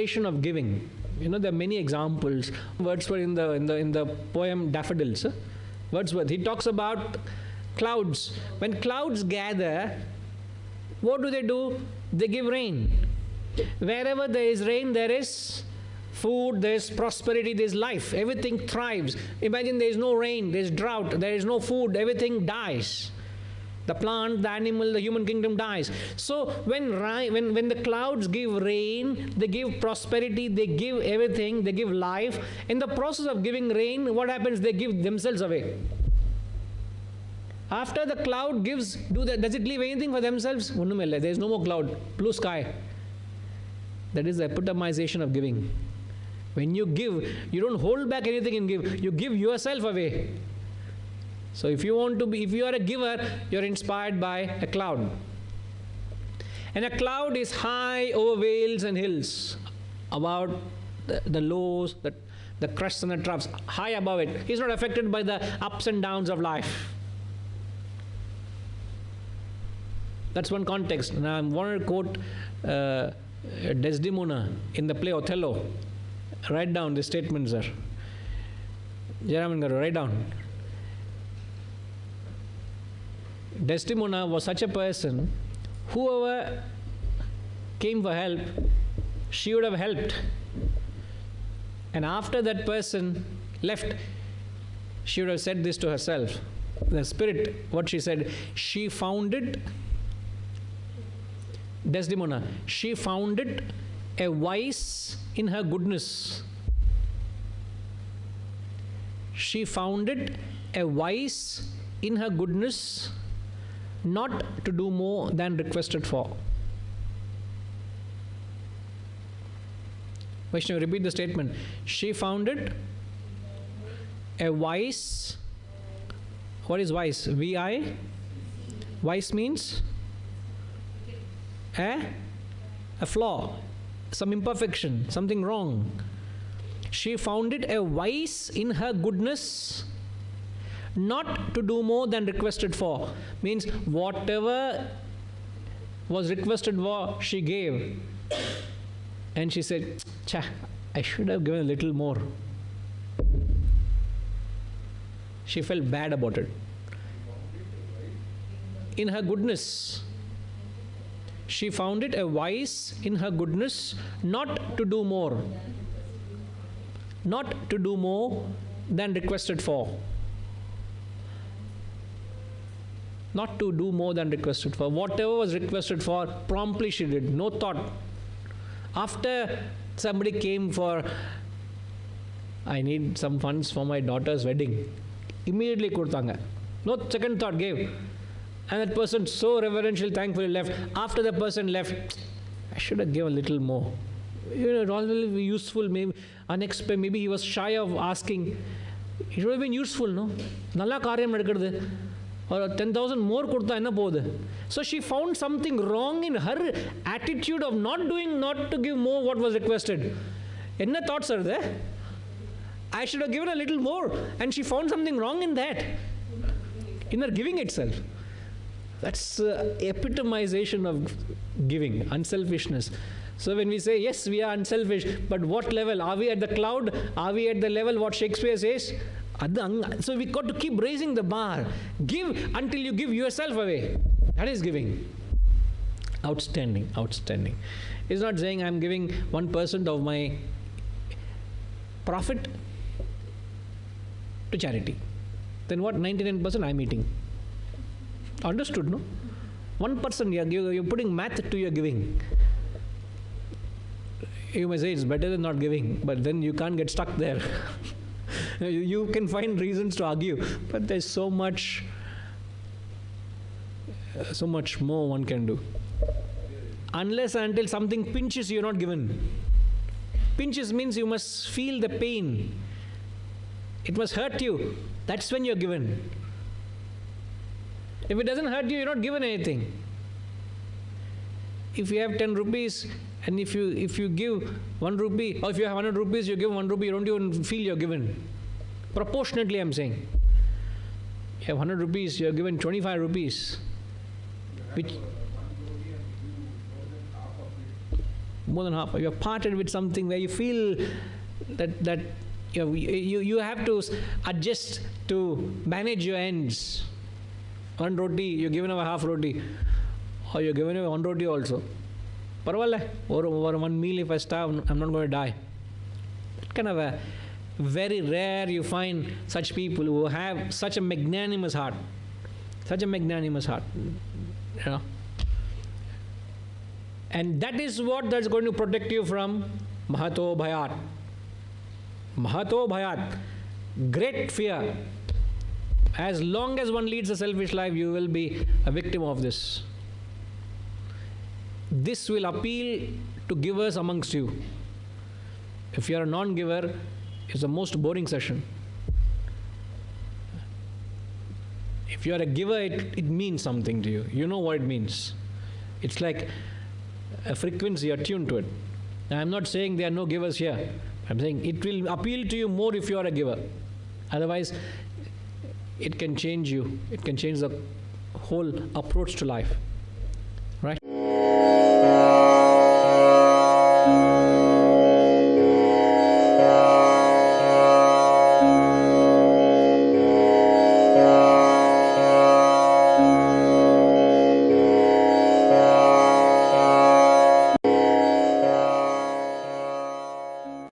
epitomisation of giving. You know, there are many examples. Wordsworth in the poem Daffodils, Wordsworth, he talks about clouds. When clouds gather, what do? They give rain. Wherever there is rain, there is food, there is prosperity, there is life. Everything thrives. Imagine there is no rain, there is drought, there is no food, everything dies. The plant, the animal, the human kingdom dies. So when the clouds give rain, they give prosperity, they give everything, they give life. In the process of giving rain, what happens? They give themselves away. After the cloud gives, does it leave anything for themselves? There is no more cloud, blue sky. That is the epitomization of giving. When you give, you don't hold back anything and give. You give yourself away. So if you are a giver, you're inspired by a cloud. And a cloud is high over vales and hills, about the lows, the crests and the troughs, high above it. He's not affected by the ups and downs of life. That's one context. Now I want to quote Desdemona in the play Othello. Write down this statement, sir. Jayaraman Garu, write down. Desdemona was such a person, whoever came for help, she would have helped. And after that person left, she would have said this to herself. The spirit, what she said, she found it, Desdemona, she found it a vice in her goodness. She found it a vice in her goodness, not to do more than requested for. Vaishnav, repeat the statement. She found it a vice. What is vice? V-I? Vice means a flaw, some imperfection, something wrong. She found it a vice in her goodness, not to do more than requested for. Means whatever was requested for, she gave. And she said, "Cha, I should have given a little more." She felt bad about it. In her goodness, she found it a vice in her goodness, not to do more. Not to do more than requested for. Not to do more than requested for. Whatever was requested for, promptly she did. No thought. After somebody came for, I need some funds for my daughter's wedding, immediately kodutanga. No second thought, gave. And that person so reverential, thankfully left. After the person left, I should have given a little more. You know, it all will be useful, maybe unexpected, maybe he was shy of asking. It would have been useful, no? Nalla karyam nadakkudu. Or 10,000 more kodutha enna podu. So she found something wrong in her attitude of not to give more what was requested. Enna thoughts are there? I should have given a little more. And she found something wrong in that. In her giving itself. That's epitomization of giving, unselfishness. So when we say, yes, we are unselfish, but what level? Are we at the cloud? Are we at the level what Shakespeare says? So we got to keep raising the bar. Give until you give yourself away. That is giving. Outstanding, outstanding. It's not saying I'm giving 1% of my profit to charity. Then what? 99% I'm eating. Understood, no? 1% you're putting math to your giving. You may say it's better than not giving, but then you can't get stuck there. You can find reasons to argue, but there's so much more one can do. Unless and until something pinches, you're not given. Pinches means you must feel the pain. It must hurt you. That's when you're given. If it doesn't hurt you, you're not given anything. If you have 10 rupees and if you give 1 rupee, or if you have 100 rupees, you give 1 rupee, you don't even feel you're given. Proportionately, I'm saying. You have 100 rupees, you're given 25 rupees. Which More than half. You have parted with something where you feel that you have to adjust to manage your ends. One roti, you're giving away half roti, or you're giving away one roti also. Parvalla, over one meal if I starve, I'm not going to die. Kind of a very rare you find such people who have such a magnanimous heart. Such a magnanimous heart. You know. And that is what that's going to protect you from Mahato Bhayat. Mahato Bhayat. Great fear. As long as one leads a selfish life, you will be a victim of this. This will appeal to givers amongst you. If you are a non-giver, it's the most boring session. If you are a giver, it means something to you. You know what it means. It's like a frequency, attuned to it. Now, I'm not saying there are no givers here. I'm saying it will appeal to you more if you are a giver. Otherwise, it can change you. It can change the whole approach to life.